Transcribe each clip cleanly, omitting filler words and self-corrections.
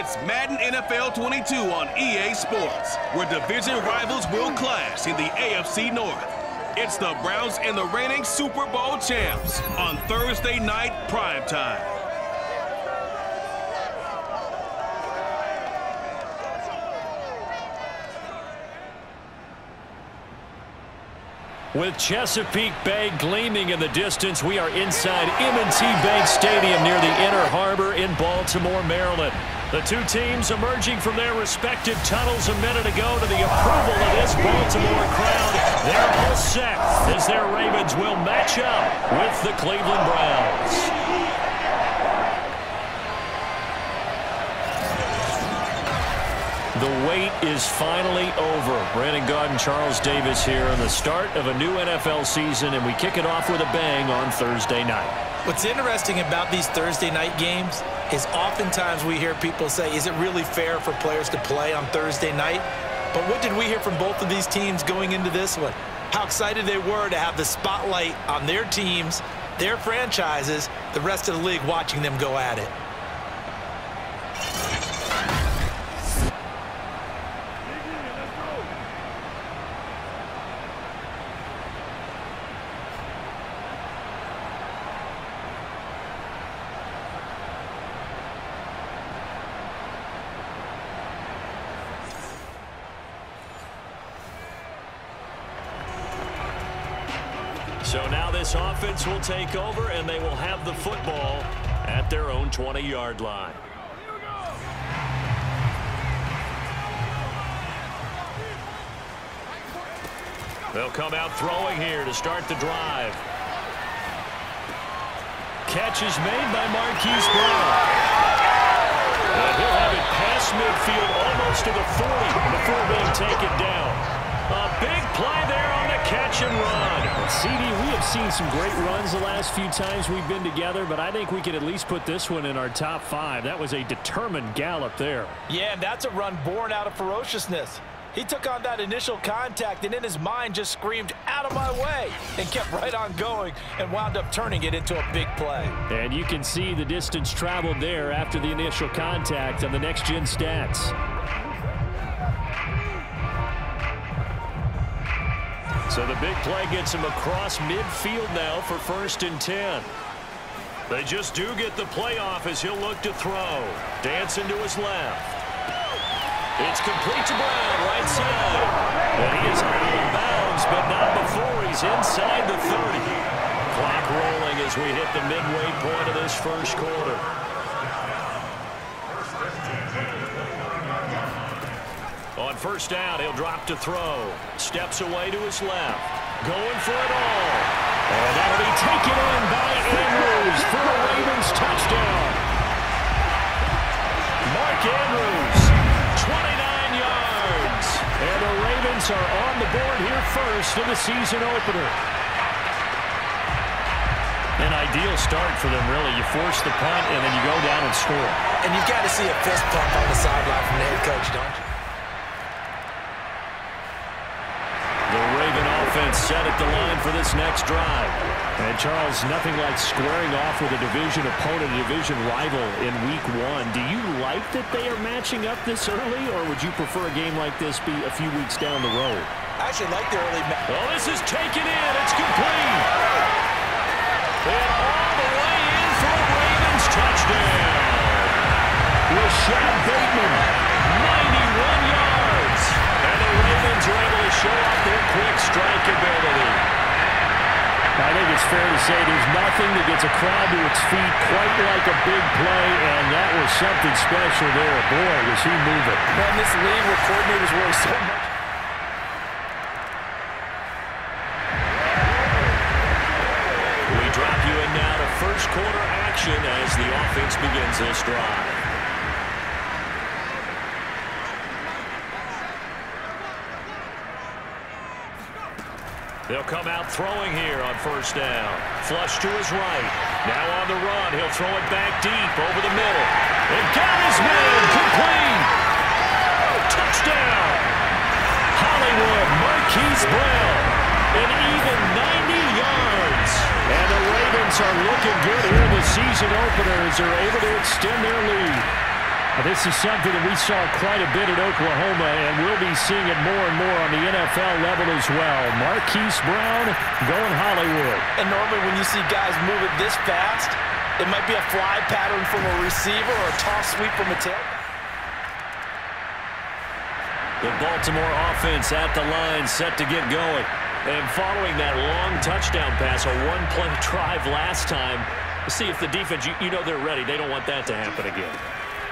It's Madden NFL 22 on EA Sports, where division rivals will clash in the AFC North. It's the Browns and the reigning Super Bowl champs on Thursday night primetime. With Chesapeake Bay gleaming in the distance, we are inside M&T Bank Stadium near the Inner Harbor in Baltimore, Maryland. The two teams emerging from their respective tunnels a minute ago to the approval of this Baltimore crowd. They're all set as their Ravens will match up with the Cleveland Browns. The wait is finally over. Brandon Gaudin, Charles Davis here on the start of a new NFL season, and we kick it off with a bang on Thursday night. What's interesting about these Thursday night games is oftentimes we hear people say, is it really fair for players to play on Thursday night? But what did we hear from both of these teams going into this one? How excited they were to have the spotlight on their teams, their franchises, the rest of the league watching them go at it. So now this offense will take over, and they will have the football at their own 20-yard line. They'll come out throwing here to start the drive. Catch is made by Marquise Brown. And he'll have it past midfield almost to the 40 before being taken down. A big play there on the catch and run. CD, we have seen some great runs the last few times we've been together, but I think we could at least put this one in our top 5. That was a determined gallop there. Yeah, and that's a run born out of ferociousness. He took on that initial contact and in his mind just screamed, out of my way, and kept right on going and wound up turning it into a big play. And you can see the distance traveled there after the initial contact on the next-gen stats. So the big play gets him across midfield now for 1st and 10. They just do get the play off as he'll look to throw. Dancing to his left. It's complete to Brown, right side. And he is out of bounds, but not before he's inside the 30. Clock rolling as we hit the midway point of this first quarter. On 1st down, he'll drop to throw. Steps away to his left. Going for it all. And that'll be taken in by Andrews for a Ravens touchdown. Mark Andrews, 29 yards. And the Ravens are on the board here first in the season opener. An ideal start for them, really. You force the punt, and then you go down and score. And you've got to see a fist pump on the sideline from the head coach, don't you? The Raven offense set at the line for this next drive. And Charles, nothing like squaring off with a division opponent, a division rival in week 1. Do you like that they are matching up this early, or would you prefer a game like this be a few weeks down the road? I actually like the early match. Well, this is taken in. It's complete. And all the way in for a Ravens touchdown. Rashad Bateman, 91 yards. And the Ravens are able to show off their quick strike ability. I think it's fair to say there's nothing that gets a crowd to its feet quite like a big play, and that was something special there. Boy, was he moving. Man, this league where coordinators worry so much. We drop you in now to first quarter action as the offense begins this drive. They'll come out throwing here on 1st down. Flush to his right. Now on the run. He'll throw it back deep over the middle. And got his man. Complete. Touchdown. Hollywood, Marquise Brown. An even 90 yards. And the Ravens are looking good here in the season opener as they're able to extend their lead. This is something that we saw quite a bit at Oklahoma, and we'll be seeing it more and more on the NFL level as well. Marquise Brown going Hollywood. And normally when you see guys move it this fast, it might be a fly pattern from a receiver or a toss sweep from a tail. The Baltimore offense at the line, set to get going. And following that long touchdown pass, a one-play drive last time, see if the defense, you know they're ready. They don't want that to happen again.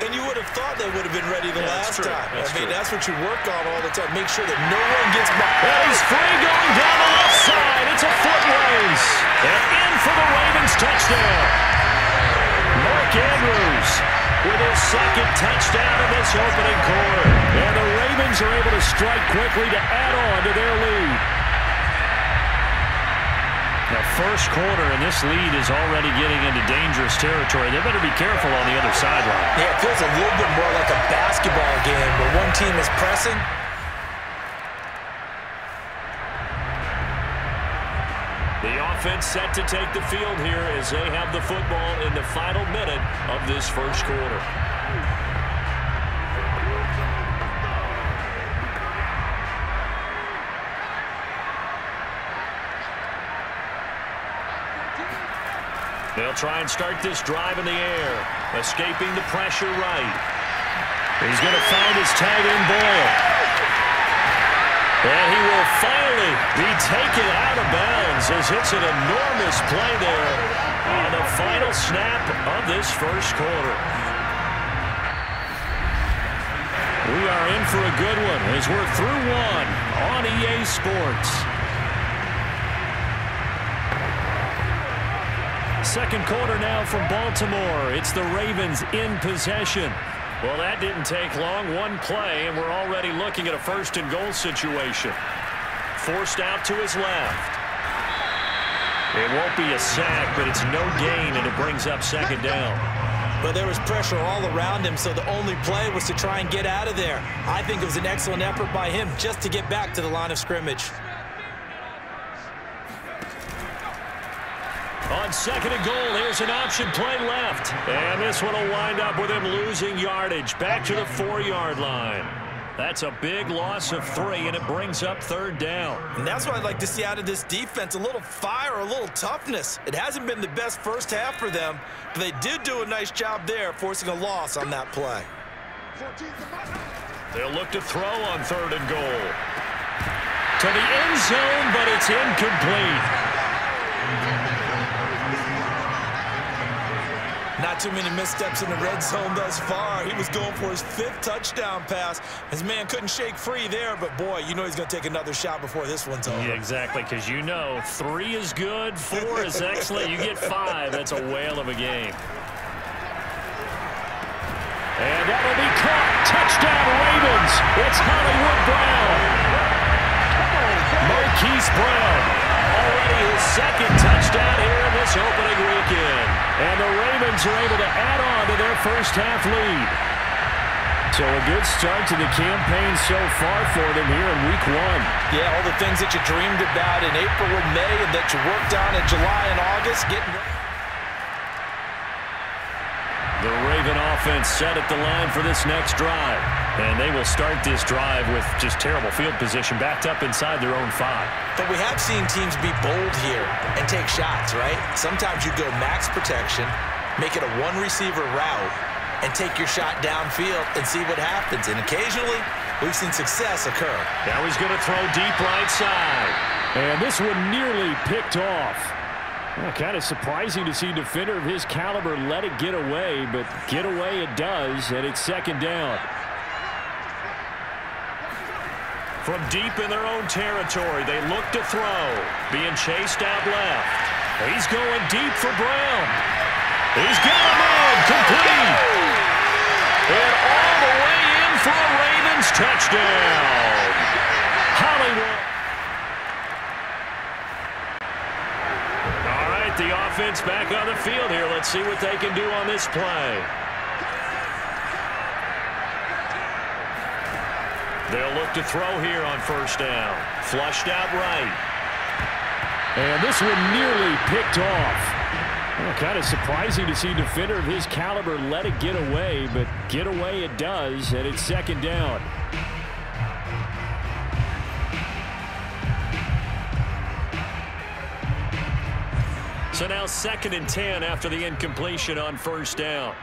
And you would have thought they would have been ready the last time. That's true. That's what you work on all the time. Make sure that no one gets by. And he's free going down the left side. It's a foot race. And in for the Ravens touchdown. Mark Andrews with his second touchdown in this opening quarter. And the Ravens are able to strike quickly to add on to their lead. The first quarter, and this lead is already getting into dangerous territory. They better be careful on the other sideline. Yeah, it feels a little bit more like a basketball game where one team is pressing. The offense set to take the field here as they have the football in the final minute of this first quarter. They'll try and start this drive in the air, escaping the pressure right. He's going to find his tight end Boyle. And he will finally be taken out of bounds as it's an enormous play there on the final snap of this first quarter. We are in for a good one as we're through one on EA Sports. Second quarter now from Baltimore. It's the Ravens in possession. Well, that didn't take long. One play, and we're already looking at a first-and-goal situation. Forced out to his left. It won't be a sack, but it's no gain, and it brings up second down. But there was pressure all around him, so the only play was to try and get out of there. I think it was an excellent effort by him just to get back to the line of scrimmage. On second and goal, there's an option play left. And this one will wind up with him losing yardage back to the 4-yard line. That's a big loss of 3, and it brings up third down. And that's what I'd like to see out of this defense, a little fire, a little toughness. It hasn't been the best first half for them, but they did do a nice job there, forcing a loss on that play. They'll look to throw on third and goal. To the end zone, but it's incomplete. Not too many missteps in the red zone thus far. He was going for his 5th touchdown pass. His man couldn't shake free there, but boy, you know he's going to take another shot before this one's over. Yeah, exactly, because you know 3 is good, 4 is excellent. You get 5, that's a whale of a game. And that'll be caught. Touchdown, Ravens. It's Hollywood Brown. Marquise Brown. Already his second touchdown here in this opening weekend. And the Ravens are able to add on to their first half lead. So a good start to the campaign so far for them here in week 1. Yeah, all the things that you dreamed about in April and May and that you worked on in July and August, getting ready. The Raven offense set at the line for this next drive. And they will start this drive with just terrible field position, backed up inside their own 5. But we have seen teams be bold here and take shots, right? Sometimes you go max protection, make it a one-receiver route, and take your shot downfield and see what happens. And occasionally, we've seen success occur. Now he's going to throw deep right side. And this one nearly picked off. Well, kind of surprising to see a defender of his caliber let it get away, but get away it does, and it's second down. From deep in their own territory, they look to throw. Being chased out left. He's going deep for Brown. He's got him in. Complete. And all the way in for a Ravens touchdown. Hollywood. All right, the offense back on the field here. Let's see what they can do on this play. They'll look to throw here on first down. Flushed out right. And this one nearly picked off. Well, kind of surprising to see a defender of his caliber let it get away, but get away it does, and it's second down. So now 2nd and 10 after the incompletion on first down.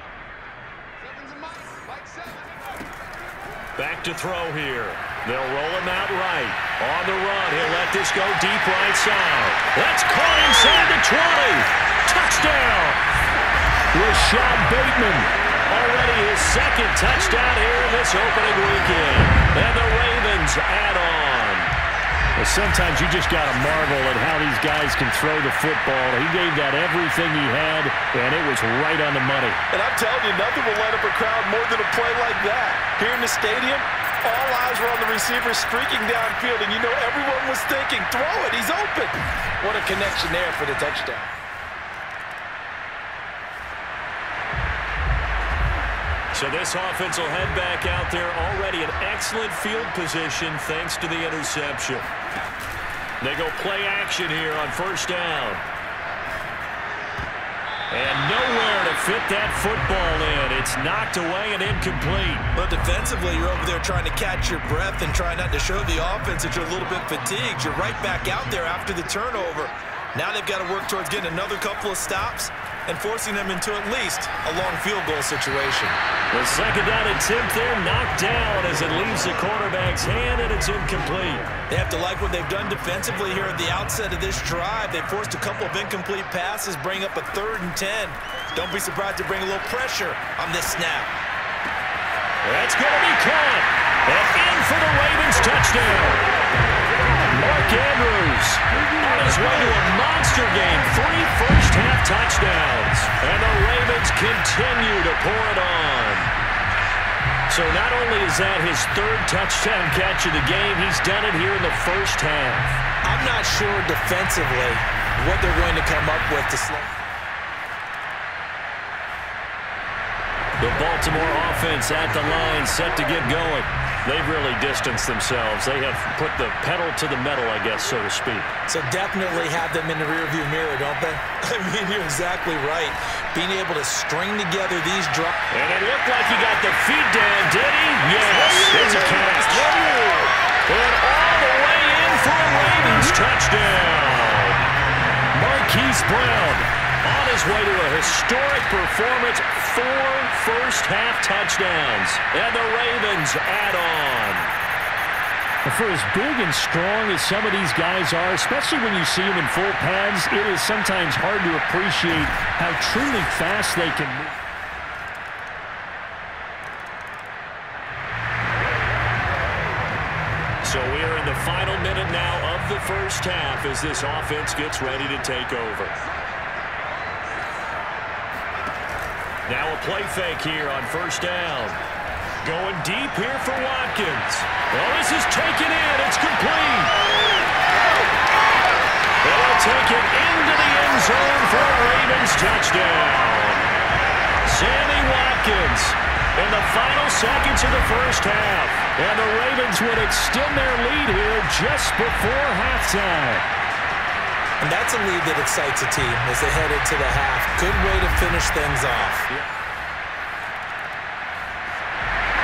Back to throw here. They'll roll him out right. On the run, he'll let this go deep right side. That's caught inside the 20. Touchdown! Rashad Bateman. Already his 2nd touchdown here in this opening weekend. And the Ravens add on. Well, sometimes you just got to marvel at how these guys can throw the football. He gave that everything he had, and it was right on the money. And I'm telling you, nothing will light up a crowd more than a play like that. Here in the stadium, all eyes were on the receiver streaking downfield, and you know everyone was thinking, throw it, he's open. What a connection there for the touchdown. So this offense will head back out there, already in excellent field position thanks to the interception. They go play action here on first down. And nowhere to fit that football in. It's knocked away and incomplete. But defensively, you're over there trying to catch your breath and try not to show the offense that you're a little bit fatigued. You're right back out there after the turnover. Now they've got to work towards getting another couple of stops and forcing them into at least a long field goal situation. The second down attempt there knocked down as it leaves the quarterback's hand, and it's incomplete. They have to like what they've done defensively here at the outset of this drive. They forced a couple of incomplete passes, bring up a 3rd and 10. Don't be surprised to bring a little pressure on this snap. That's going to be caught. And in for the Ravens touchdown. Mark Andrews on his way to a monster game. 3 first-half touchdowns. And the Ravens continue to pour it on. So not only is that his 3rd touchdown catch of the game, he's done it here in the first half. I'm not sure defensively what they're going to come up with to slow. The Baltimore offense at the line, set to get going. They've really distanced themselves. They have put the pedal to the metal, I guess, so to speak. So definitely have them in the rearview mirror, don't they? I mean, you're exactly right. Being able to string together these drives. And it looked like he got the feet down, did he? Yes, it's a catch. And all the way in for a Ravens touchdown. Marquise Brown on his way to a historic performance. 4 first-half touchdowns. And the Ravens add on. For as big and strong as some of these guys are, especially when you see them in full pads, it is sometimes hard to appreciate how truly fast they can move. So we are in the final minute now of the first half as this offense gets ready to take over. Now a play fake here on first down. Going deep here for Watkins. Well, this is taken in. It's complete. They'll take it into the end zone for a Ravens touchdown. Sammy Watkins in the final seconds of the first half. And the Ravens would extend their lead here just before halftime. And that's a lead that excites a team as they head into the half. Good way to finish things off.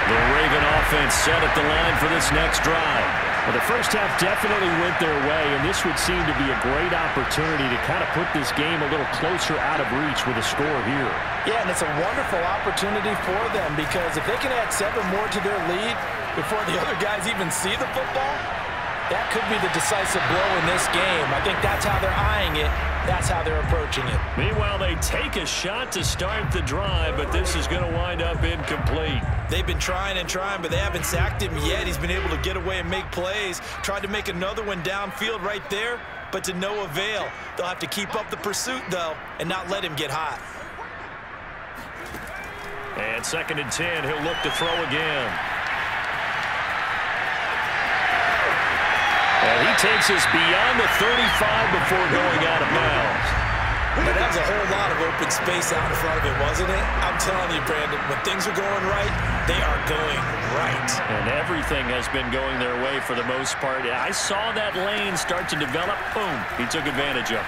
The Raven offense set at the line for this next drive. Well, the first half definitely went their way, and this would seem to be a great opportunity to kind of put this game a little closer out of reach with a score here. Yeah, and it's a wonderful opportunity for them because if they can add 7 more to their lead before the other guys even see the football, that could be the decisive blow in this game. I think that's how they're eyeing it. That's how they're approaching it. Meanwhile, they take a shot to start the drive, but this is going to wind up incomplete. They've been trying and trying, but they haven't sacked him yet. He's been able to get away and make plays. Tried to make another one downfield right there, but to no avail. They'll have to keep up the pursuit, though, and not let him get hot. And 2nd and 10, he'll look to throw again. And he takes us beyond the 35 before going out of bounds. But that was a whole lot of open space out in front of it, wasn't it? I'm telling you, Brandon, when things are going right, they are going right. And everything has been going their way for the most part. I saw that lane start to develop. Boom. He took advantage of it.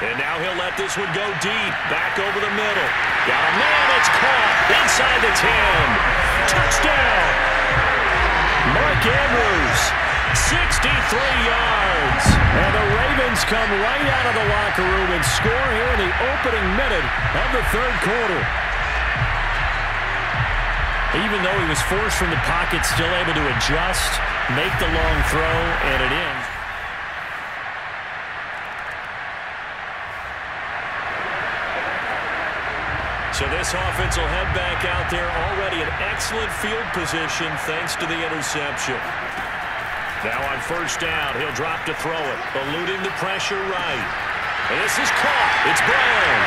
And now he'll let this one go deep. Back over the middle. Got a man. It's caught inside the 10. Touchdown. Mark Andrews, 63 yards. And the Ravens come right out of the locker room and score here in the opening minute of the third quarter. Even though he was forced from the pocket, still able to adjust, make the long throw, and it ends. So this offense will head back out there, already in excellent field position thanks to the interception. Now on first down, he'll drop to throw it, eluding the pressure right. And this is caught. It's Brown.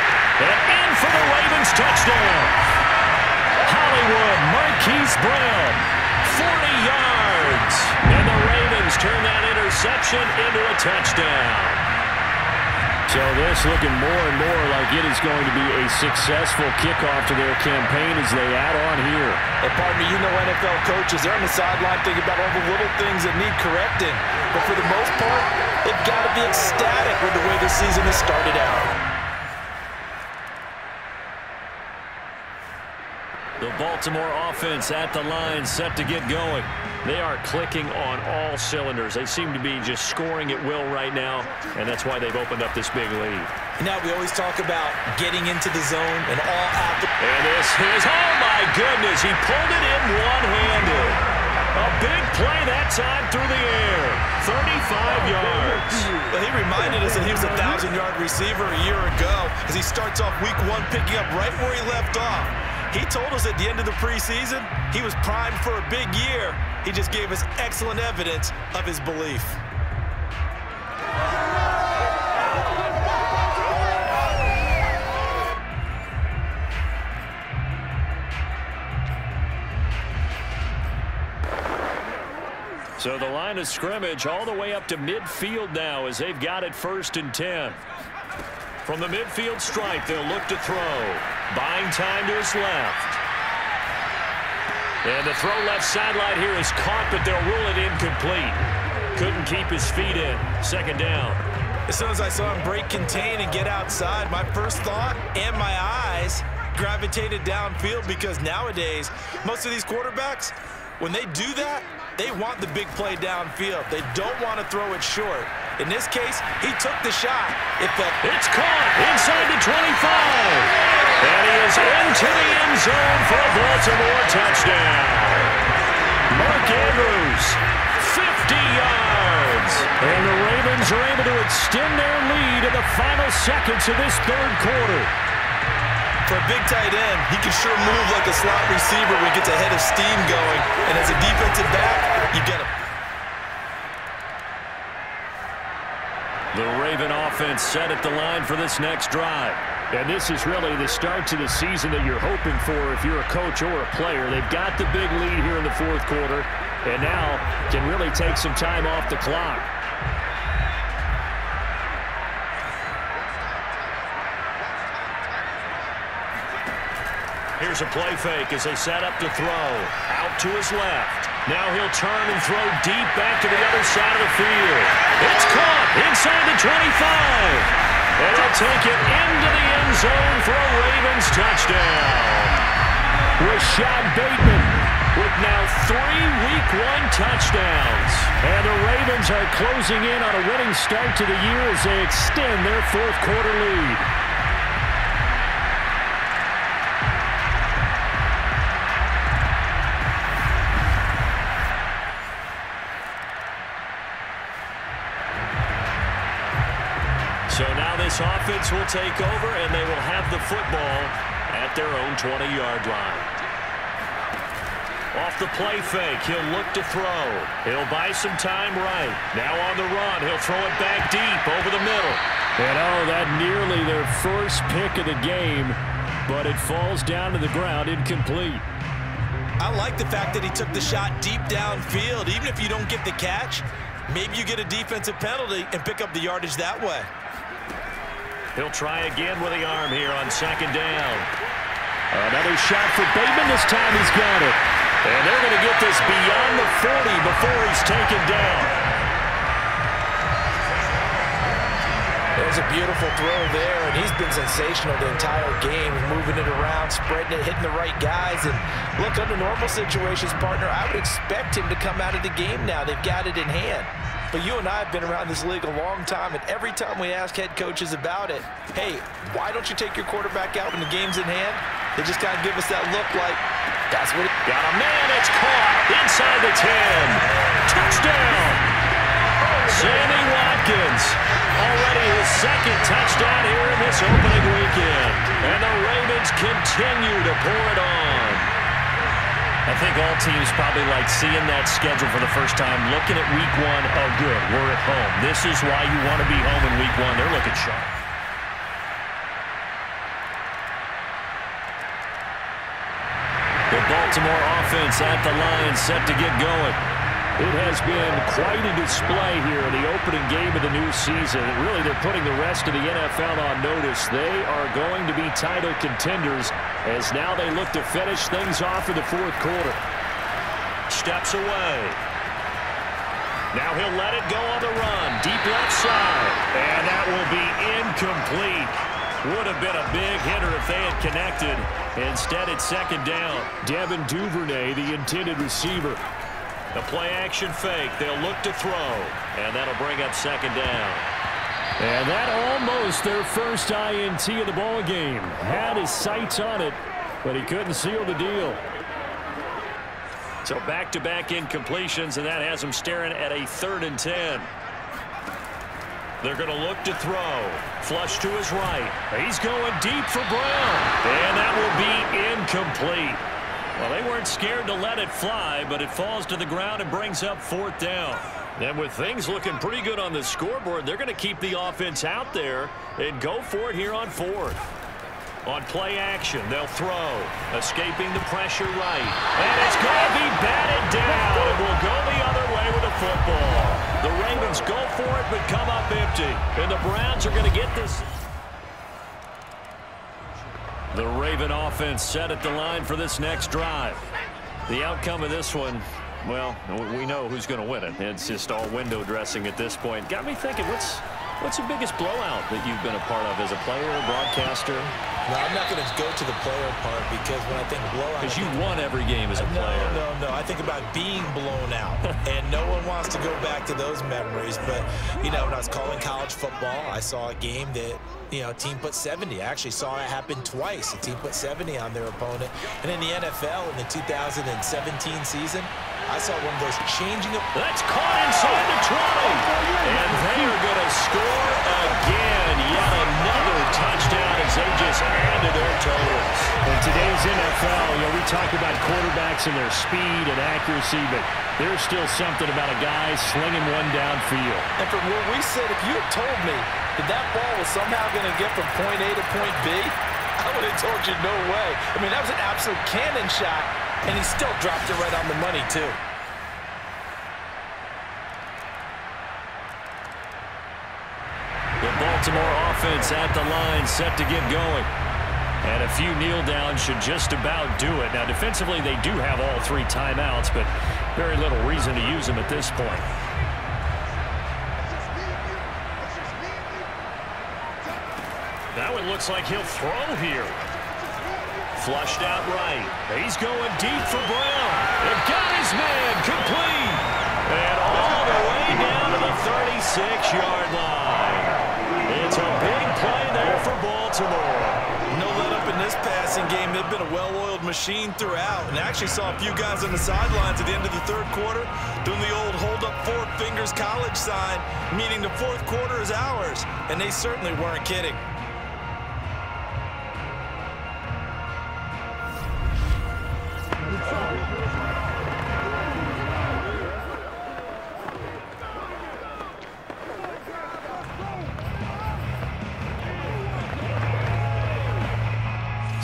And in for the Ravens touchdown. Hollywood, Marquise Brown, 40 yards. And the Ravens turn that interception into a touchdown. So this looking more and more like it is going to be a successful kickoff to their campaign as they add on here. And partner, you know NFL coaches, they're on the sideline thinking about all the little things that need correcting. But for the most part, they've got to be ecstatic with the way the season has started out. The Baltimore offense at the line, set to get going. They are clicking on all cylinders. They seem to be just scoring at will right now, and that's why they've opened up this big lead. Now we always talk about getting into the zone and all out. And this is, oh my goodness, he pulled it in one-handed. A big play that time through the air. 35 yards. Well, he reminded us that he was a 1,000-yard receiver a year ago as he starts off week 1 picking up right where he left off. He told us at the end of the preseason he was primed for a big year. He just gave us excellent evidence of his belief. So the line of scrimmage all the way up to midfield now as they've got it 1st and 10. From the midfield stripe, they'll look to throw. Buying time to his left. And the throw left sideline here is caught, but they'll rule it incomplete. Couldn't keep his feet in. 2nd down. As soon as I saw him break contain and get outside, my first thought and my eyes gravitated downfield, because nowadays, most of these quarterbacks, when they do that, they want the big play downfield. They don't want to throw it short. In this case, he took the shot. It's caught inside the 25. And he is into the end zone for a Baltimore touchdown. Mark Andrews, 50 yards. And the Ravens are able to extend their lead in the final seconds of this third quarter. For a big tight end, he can sure move like a slot receiver when he gets a head of steam going. And as a defensive back, you get him. The Raven offense set at the line for this next drive. And this is really the start to the season that you're hoping for if you're a coach or a player. They've got the big lead here in the 4th quarter, and now can really take some time off the clock. Here's a play fake as they set up to throw. Out to his left. Now he'll turn and throw deep back to the other side of the field. It's caught inside the 25. And he'll take it into the end zone for a Ravens touchdown. Rashad Bateman with now 3 Week 1 touchdowns. And the Ravens are closing in on a winning start to the year as they extend their 4th quarter lead. So now this offense will take over, and they will have the football at their own 20-yard line. Off the play fake, he'll look to throw. He'll buy some time right. Now on the run, he'll throw it back deep over the middle. And that nearly their first pick of the game, but it falls down to the ground incomplete. I like the fact that he took the shot deep downfield. Even if you don't get the catch, maybe you get a defensive penalty and pick up the yardage that way. He'll try again with the arm here on 2nd down. Another shot for Bateman. This time he's got it. And they're going to get this beyond the 40 before he's taken down. There's a beautiful throw there, and he's been sensational the entire game, moving it around, spreading it, hitting the right guys. And look, under normal situations, partner, I would expect him to come out of the game now. They've got it in hand. But you and I have been around this league a long time, and every time we ask head coaches about it, hey, why don't you take your quarterback out when the game's in hand? They just kind of give us that look like, that's what it is. Got a man, it's caught inside the 10. Touchdown! Sammy Watkins, already his second touchdown here in this opening weekend. And the Ravens continue to pour it on. I think all teams probably like seeing that schedule for the first time, looking at week one. Oh, good, we're at home. This is why you want to be home in week one. They're looking sharp. The Baltimore offense at the line, set to get going. It has been quite a display here in the opening game of the new season. Really, they're putting the rest of the NFL on notice. They are going to be title contenders as now they look to finish things off in the fourth quarter. Steps away. Now he'll let it go on the run. Deep left side. And that will be incomplete. Would have been a big hitter if they had connected. Instead, it's second down. Devin Duvernay, the intended receiver. The play-action fake. They'll look to throw. And that'll bring up second down. And that almost their first INT of the ball game. Had his sights on it, but he couldn't seal the deal. So back-to-back incompletions, and that has them staring at a 3rd and 10. They're going to look to throw. Flush to his right. He's going deep for Brown. And that will be incomplete. Well, they weren't scared to let it fly, but it falls to the ground and brings up 4th down. And with things looking pretty good on the scoreboard, they're going to keep the offense out there and go for it here on 4th. On play action, they'll throw. Escaping the pressure right. And it's going to be batted down. And will go the other way with the football. The Ravens go for it but come up empty. And the Browns are going to get this. The Raven offense set at the line for this next drive. The outcome of this one, well, we know who's going to win it. It's just all window dressing at this point. Got me thinking, what's the biggest blowout that you've been a part of as a player, broadcaster? No, I'm not going to go to the player part because when I think blowout... Because you won every game as a player. No. I think about being blown out. And no one wants to go back to those memories. But, you know, when I was calling college football, I saw a game that, you know, a team put 70. I actually saw it happen twice. A team put 70 on their opponent. And in the NFL, in the 2017 season, I saw one of those changing... That's caught inside the 20. And they are going to score again. Yet another touchdown as they just added their totals. In today's NFL, you know, we talk about quarterbacks and their speed and accuracy, but there's still something about a guy slinging one downfield. And from where we said, if you had told me that that ball was somehow going to get from point A to point B, I would have told you no way. I mean, that was an absolute cannon shot, and he still dropped it right on the money, too. The Baltimore offense at the line, set to get going. And a few kneel downs should just about do it. Now, defensively, they do have all 3 timeouts, but very little reason to use them at this point. That one looks like he'll throw here. Flushed out right. He's going deep for Brown. And got his man complete. And all the way down to the 36-yard line. It's a big play there for Baltimore. No let up in this passing game. They've been a well-oiled machine throughout. And I actually saw a few guys on the sidelines at the end of the 3rd quarter doing the old hold up 4 fingers college sign, meaning the 4th quarter is ours. And they certainly weren't kidding.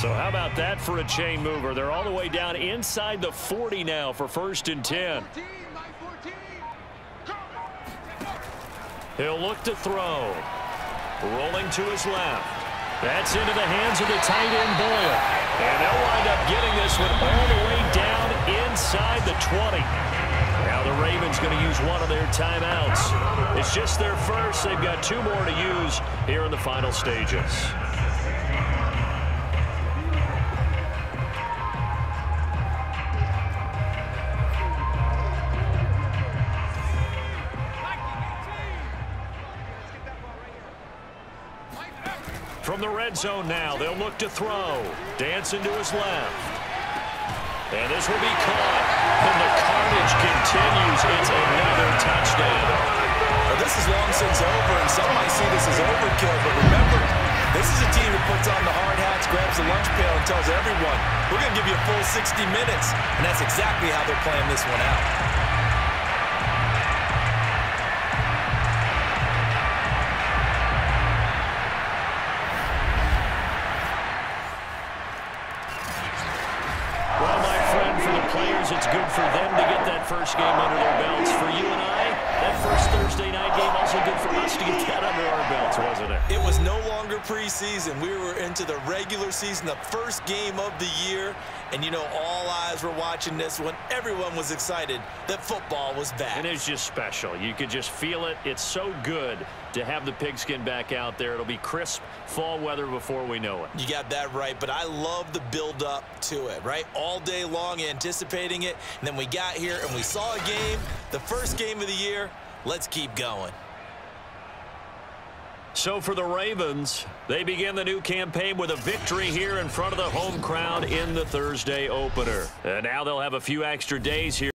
So how about that for a chain mover? They're all the way down inside the 40 now for 1st and 10. He'll look to throw. Rolling to his left. That's into the hands of the tight end Boyle. And they'll wind up getting this one all the way down inside the 20. Now Now the Ravens going to use one of their timeouts. It's just their first. They've got 2 more to use here in the final stages. From the red zone now, they'll look to throw. Dancing to his left. And this will be caught. And the carnage continues. It's another touchdown. Well, this is long since over, and some might see this as overkill. But remember, this is a team that puts on the hard hats, grabs the lunch pail, and tells everyone, we're going to give you a full 60 minutes. And that's exactly how they're playing this one out. It's good for them to get that first game under their belts. For you and I, that first Thursday night game, also good for us to get that under our belts, wasn't it? It was no longer preseason. We were into the regular season, the first game of the year. And, you know, all eyes were watching this when everyone was excited that football was back. And it's just special. You could just feel it. It's so good to have the pigskin back out there. It'll be crisp fall weather before we know it. You got that right, but I love the build-up to it, right? All day long anticipating it, and then we got here and we saw a game, the first game of the year. Let's keep going. So for the Ravens, they begin the new campaign with a victory here in front of the home crowd in the Thursday opener. And now they'll have a few extra days here.